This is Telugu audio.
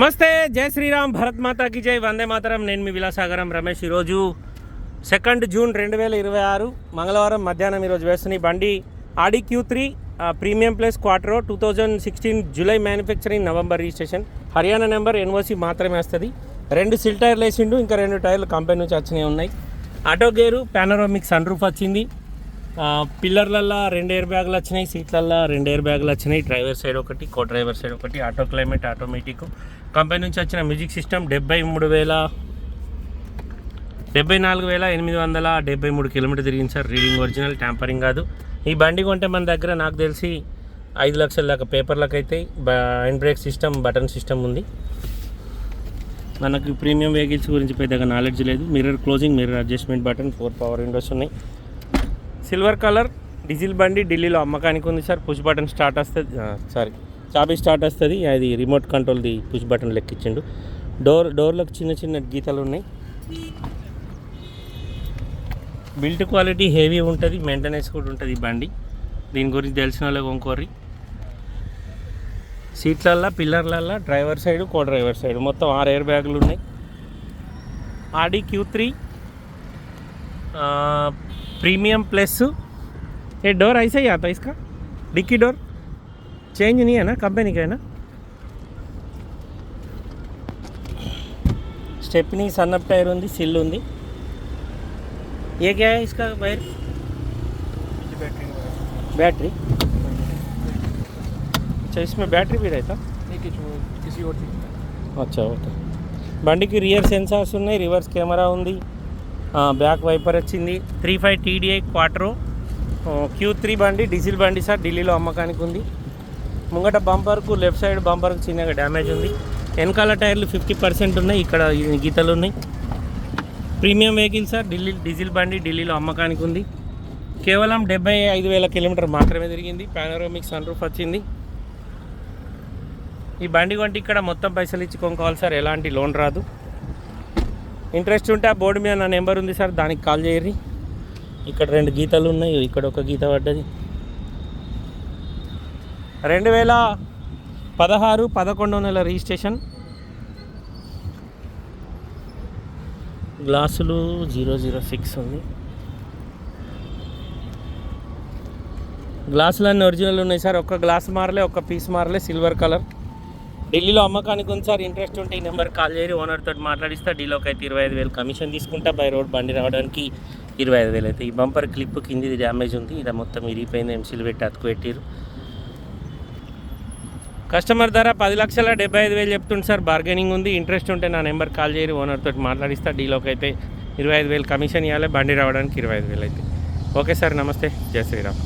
నమస్తే, జై శ్రీరామ్, భరత్ మాతా की జై, వందే మాతరం. నేను మీ విలాసాగరం రమేష్. ఈరోజు 2 జూన్ 2026 మంగళవారం మధ్యాహ్నం ఈరోజు వేస్తున్న ఈ బండి ఆడి Q3 premium plus Quadro 2016 July manufacturing, November registration, Haryana number, NOC మాత్రమే వస్తుంది. 2 సిల్ టైర్లు వేసిండు, ఇంకా 2 టైర్లు కంపెనీ నుంచి వచ్చినాయి ఉన్నాయి. Auto gear, panoramic sunroof వచ్చింది. పిల్లర్లల్లో 2 ఎయిర్ బ్యాగులు వచ్చినాయి, సీట్లల్లో 2 ఎయిర్ బ్యాగులు వచ్చినాయి. డ్రైవర్ సైడ్ ఒకటి, కో డ్రైవర్ సైడ్ ఒకటి. Auto climate automatic. కంపెనీ నుంచి వచ్చిన మ్యూజిక్ సిస్టమ్. 74,873 కిలోమీటర్ తిరిగింది సార్. రీడింగ్ ఒరిజినల్, ట్యాంపరింగ్ కాదు. ఈ బండి కొంటే మన దగ్గర నాకు తెలిసి 5 లక్షల దాకా పేపర్లకు అయితే. Hand brake system, button system ఉంది. మనకు ప్రీమియం వెహికల్స్ గురించి పెద్దగా నాలెడ్జ్ లేదు. Mirror closing, mirror adjustment button, 4 power Windows ఉన్నాయి. సిల్వర్ కలర్ డీజిల్ బండి, ఢిల్లీలో అమ్మకానికి ఉంది సార్. పుష్ బటన్ స్టార్ట్ వస్తుంది, చాబీ స్టార్ట్ వస్తుంది. అది రిమోట్ కంట్రోల్ది పుష్ బటన్ లెక్కించిండు. డోర్లకు చిన్న చిన్న గీతలు ఉన్నాయి. బిల్ట్ క్వాలిటీ హెవీ ఉంటుంది, మెయింటెనెన్స్ కూడా ఉంటుంది ఈ బండి. దీని గురించి తెలిసిన వాళ్ళకి ఇంకోరి. సీట్లల్లో, పిల్లర్లల్లో driver side, co driver side మొత్తం 6 ఎయిర్ బ్యాగులు ఉన్నాయి. Audi Q3 premium plus. ये डोर ऐसा ही आता है इसका, डिक्की डोर चेंज नहीं है ना, कंपनी का है ना. स्टेपनी सन्नप टायर ఉంది, सिल ఉంది. ये क्या है इसका वायर? बैटरी. अच्छा, इसमें बैटरी भी रहता? नहीं, किसी और चीज़ में. अच्छा, ओके. బండి की रियर सेंसर्स ఉన్నాయి, రివర్స్ కెమెరా ఉంది, బ్యాక్ వైపర్ వచ్చింది. 35 TDI క్వాట్రో Q3 బండి, డీజిల్ బండి సార్. ఢిల్లీలో అమ్మకానికి ఉంది. ముంగట బంపర్కు, లెఫ్ట్ సైడ్ బంపర్కు చిన్నగా డ్యామేజ్ ఉంది. వెనకాల టైర్లు 50% ఉన్నాయి, ఇక్కడ గీతలు ఉన్నాయి. ప్రీమియం వెహికల్ సార్, డీజిల్ బండి, ఢిల్లీలో అమ్మకానికి ఉంది. కేవలం 75,000 కిలోమీటర్ మాత్రమే తిరిగింది. పానోరామిక్ సన్ రూఫ్ వచ్చింది. ఈ బండి కొంటే ఇక్కడ మొత్తం పైసలు ఇచ్చి కొనుక్కోవాలి సార్, ఎలాంటి లోన్ రాదు. ఇంట్రెస్ట్ ఉంటే ఆ బోర్డు మీద నా నెంబర్ ఉంది సార్, దానికి కాల్ చేయర్రి. ఇక్కడ 2 గీతలు ఉన్నాయి, ఇక్కడ ఒక గీత పడ్డది. 2016 11వ నెల రిజిస్ట్రేషన్. గ్లాసులు 006 ఉంది. గ్లాసులన్నీ ఒరిజినల్ ఉన్నాయి సార్. ఒక్క గ్లాస్ మారలే, ఒక్క పీస్ మారలే. Silver colour. ఢిల్లీలో అమ్మకానికి ఉంది సార్. ఇంట్రెస్ట్ ఉంటే ఈ నెంబర్ కాల్ చేయరు, ఓనర్ తోటి మాట్లాడిస్తా. డీలోకి అయితే 25,000 కమిషన్ తీసుకుంటా. బై రోడ్ బండి రావడానికి 25,000 అయితే. ఈ బంపర్ క్లిప్ కింది డ్యామేజ్ ఉంది, ఇది మొత్తం ఇరిగిపోయింది. ఎంసీలు పెట్టి అతుకు పెట్టారు. కస్టమర్ ధర 10,75,000 చెప్తుంది సార్. బార్గెనింగ్ ఉంది. ఇంట్రెస్ట్ ఉంటే నా నెంబర్ కాల్ చేయరు, ఓనర్ తోటి మాట్లాడిస్తా. డీలోకి అయితే 25,000 కమిషన్ ఇవ్వాలి, బండి రావడానికి 25,000 అయితే. ఓకే సార్, నమస్తే, జై శ్రీరామ్.